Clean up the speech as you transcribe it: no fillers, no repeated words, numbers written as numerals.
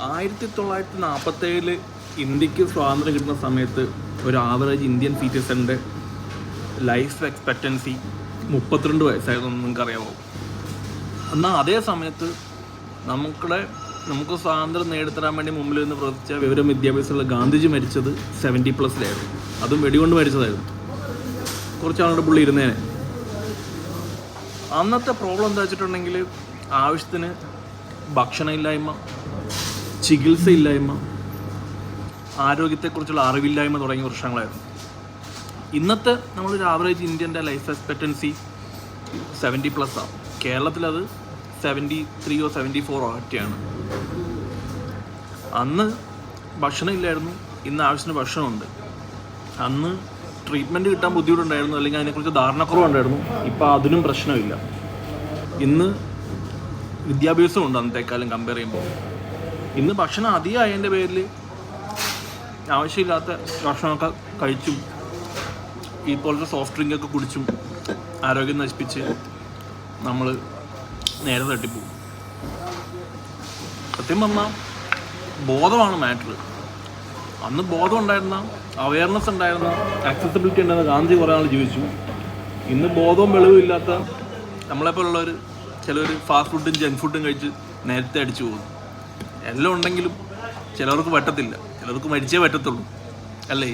1947 ഇന്ത്യക്ക് സ്വാതന്ത്ര്യം കിട്ടുന്ന സമയത്ത് ഒരു ആവറേജ് ഇന്ത്യൻ സിറ്റിസൻ്റെ ലൈഫ് എക്സ്പെക്റ്റൻസി 32 വയസ്സായിരുന്നു. നിങ്ങൾക്കറിയാമോ? എന്നാൽ അതേ സമയത്ത് നമുക്ക് സ്വാതന്ത്ര്യം നേടിത്തരാൻ വേണ്ടി മുമ്പിൽ നിന്ന് പ്രവർത്തിച്ച വിവരം വിദ്യാഭ്യാസമുള്ള ഗാന്ധിജി മരിച്ചത് 70+ലായിരുന്നു. അതും വെടികൊണ്ട് മരിച്ചതായിരുന്നു. കുറച്ചാളുടെ പുള്ളി ഇരുന്നേനെ. അന്നത്തെ പ്രോബ്ലം എന്താ വെച്ചിട്ടുണ്ടെങ്കിൽ ആവശ്യത്തിന് ഭക്ഷണമില്ലായ്മ, ചികിത്സയില്ലായ്മ, ആരോഗ്യത്തെക്കുറിച്ചുള്ള അറിവില്ലായ്മ തുടങ്ങിയ പ്രശ്നങ്ങളായിരുന്നു. ഇന്നത്തെ നമ്മളൊരു ആവറേജ് ഇന്ത്യൻ്റെ ലൈഫ് എക്സ്പെക്റ്റൻസി 70+ ആണ്. കേരളത്തിലത് 73 or 74 ഒക്കെയാണ്. അന്ന് ഭക്ഷണം ഇല്ലായിരുന്നു, ഇന്ന് ആവശ്യത്തിന് ഭക്ഷണമുണ്ട്. അന്ന് ട്രീറ്റ്മെൻറ്റ് കിട്ടാൻ ബുദ്ധിമുട്ടുണ്ടായിരുന്നു, അല്ലെങ്കിൽ അതിനെക്കുറിച്ച് ധാരണക്കുറവുണ്ടായിരുന്നു. ഇപ്പോൾ അതിനും പ്രശ്നമില്ല. ഇന്ന് വിദ്യാഭ്യാസമുണ്ട് അന്നത്തേക്കാലം കമ്പയർ ചെയ്യുമ്പോൾ. ഇന്ന് ഭക്ഷണം അധികമായതിൻ്റെ പേരിൽ ആവശ്യമില്ലാത്ത ഭക്ഷണമൊക്കെ കഴിച്ചും ഇപ്പോഴത്തെ സോഫ്റ്റ് ഡ്രിങ്കൊക്കെ കുടിച്ചും ആരോഗ്യം നശിപ്പിച്ച് നമ്മൾ നേരെ തട്ടിപ്പോവും. സത്യം പറഞ്ഞാൽ ബോധമാണ് മാറ്റർ. അന്ന് ബോധം ഉണ്ടായിരുന്ന, അവയർനെസ് ഉണ്ടായിരുന്ന, ആക്സസിബിലിറ്റി ഉണ്ടായിരുന്ന ഗാന്ധി കുറേ നാൾ ജീവിച്ചു. ഇന്ന് ബോധവും വെളിവും ഇല്ലാത്ത നമ്മളെപ്പോലുള്ളവർ ചിലർ ഫാസ്റ്റ് ഫുഡും ജങ്ക് ഫുഡും കഴിച്ച് നേരത്തെ അടിച്ചു പോകുന്നു. എല്ലാം ഉണ്ടെങ്കിലും ചിലർക്ക് പറ്റത്തില്ല, ചിലർക്ക് മരിച്ചേ പറ്റത്തുള്ളൂ, അല്ലേ?